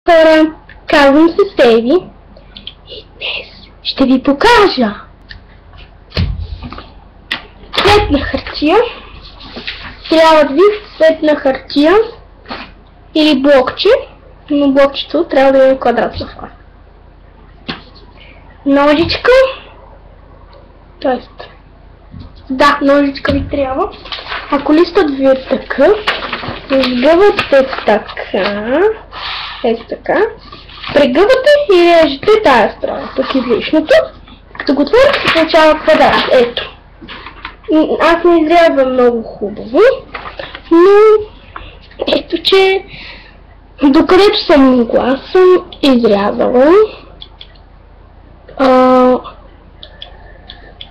Хора, казвам се Стеви и днес ще ви покажа цветна хартия. Трябва ви цветна хартия или блокче, но блокчето трябва да има квадратна форма. Ножичка, ножичка ви трябва. Ако листът ви е такъв, изгъвате така, така, прегъвате и режете тая страна, тук излишното. Като го отворите, се получава квадрат. Ето. Аз не изрязвам много хубаво, но ето, че докъдето съм могла, съм изрязала.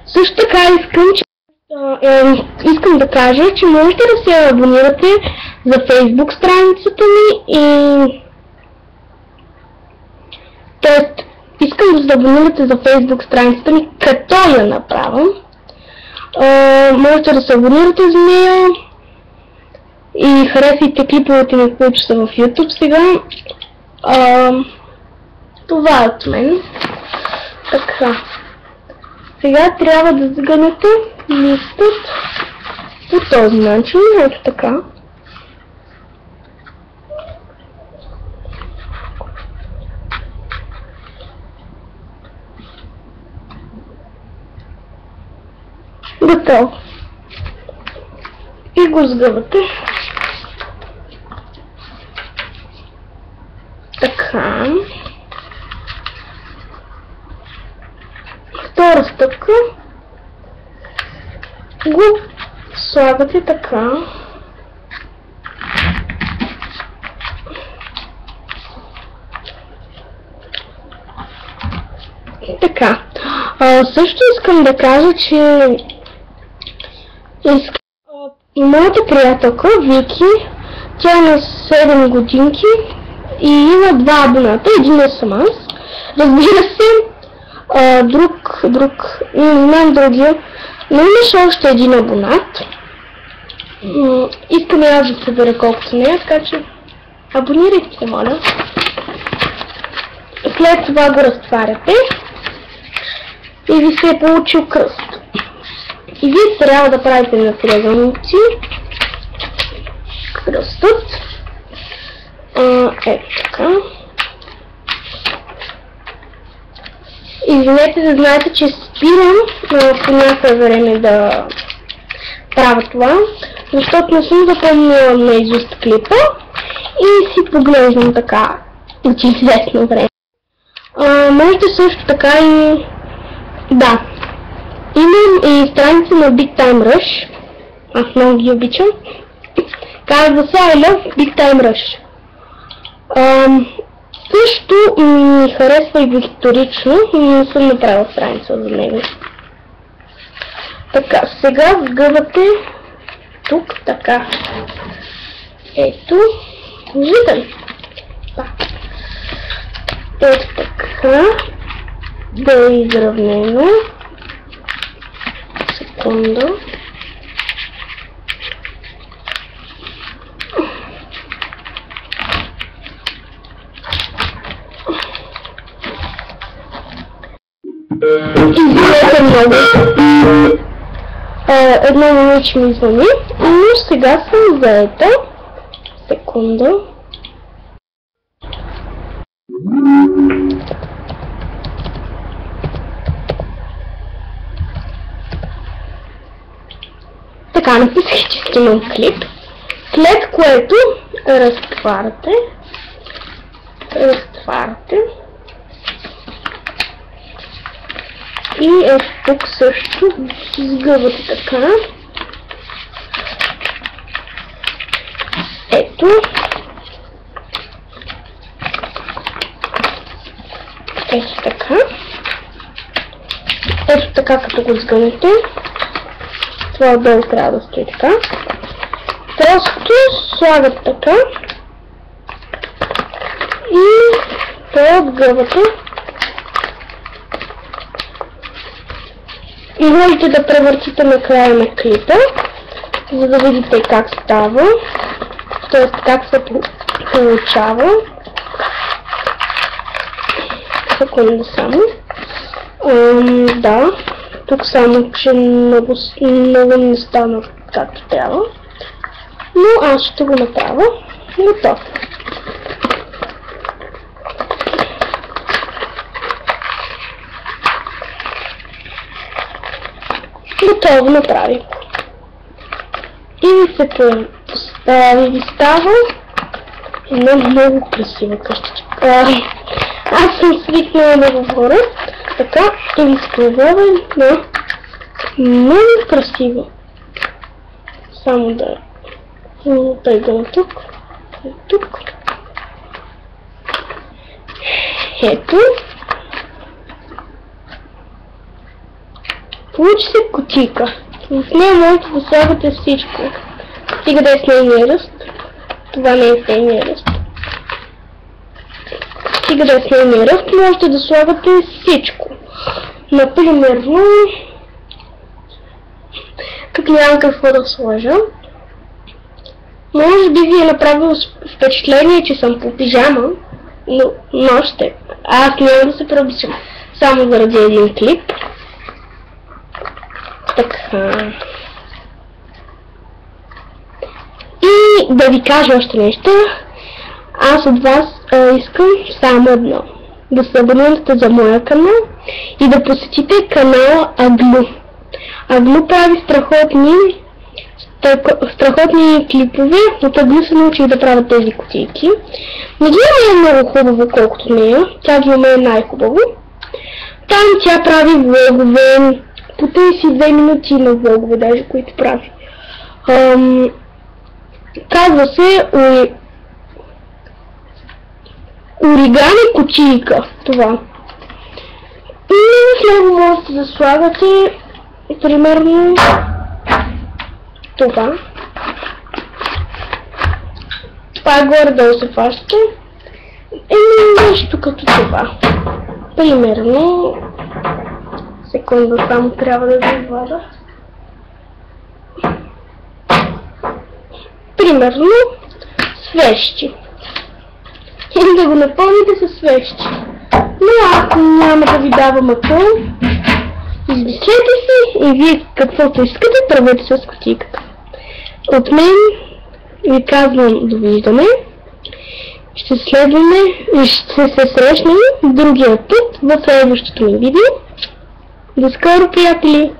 Също така искам да кажа, че можете да се абонирате за Facebook страницата ми и... Тоест, искам да се абонирате за Facebook страницата ми, като я направя. Можете да се абонирате за нея и харесайте клиповете ми, които са в YouTube сега. Това е от мен. Така. Сега трябва да сгънете листът по този начин, ето така. Готово. И го сгъвате. Така. Втора стъпка. Го слагате така. Така. Също искам да кажа, че моята приятелка Вики, тя е на 7 годинки и има 2 абоната, един е съм аз. Разбира се, не знам другия, но имаше още един абонат. Искам и аз да събера колкото нея, така че абонирайте се, моля. След това го разтваряте и ви се е получил кръст. И вие трябва да правите на триъгълници кръстът. Ето така. Извинете, да знаете, че спирам по някое време да правя това, защото не съм запомнила наизуст клипа и си поглеждам така от известно време. Можете също така и... Да. Имам и страница на Big Time Rush. Аз много ги обичам. Казва се I love Big Time Rush. Също ми харесва и исторично, но не съм направила страница за него. Така, сега сгъвате тук, така. Ето. Виждате ли? Ето така. Да е изравнено. Секунда. Извинете много. Едно момиче ми звъни, но сега съм заета. Секунда. Така, написах, че снимам клип, след което разтваряте. И ето тук също сгъвате така. Ето. Ето така. Ето така, като го сгънете. Това отдолу трябва да стои така. Просто слагат така. И това отгъвате. И можете да превъртите на края на клипа, за да видите как става, т.е. как се получава. Секунда само. Да. Тук само, че много не стана както трябва. Но аз ще го направя. Готов. Готово направих. И ви става една много красива къщичка. Аз съм свикнала да говоря така и ви се появява една много красива. Само да тъйгам тук. Тук. Ето. Получи се кутийка. В нея можете да слагате всичко. Стига да е с нейния ръст. Това не е с нейния ръст. Стига да е с нейния ръст, можете да слагате всичко. Например, тук нямам какво да сложа. Може би ви е направило впечатление, че съм по пижама, но ще. Аз няма да се преобичам само заради един клип. Така. И да ви кажа още нещо. Аз от вас искам само едно. Да се абонирате за моя канал и да посетите канала Аглу. Аглу прави страхотни клипове. От Аглу се научих да правя тези кутийки. Не ги е много хубаво, колкото нея. Тя ги умее най-хубаво. Там тя прави влогове. По 32 минути на влогове, даже, които прави. Казва се оригами кутийка. Това. И в него можете да слагате примерно това. Това е горе-долу се фаща. Нещо като това. Примерно. Секунда, само трябва да го извада. Примерно свещи. И да го напълните с свещи. Но аз няма да ви давам акъл. Измислете си и вие каквото искате, правете с кутийката. От мен ви казвам довиждане. Ще се срещнем другия път в следващото ми видео. До скоро, приятели!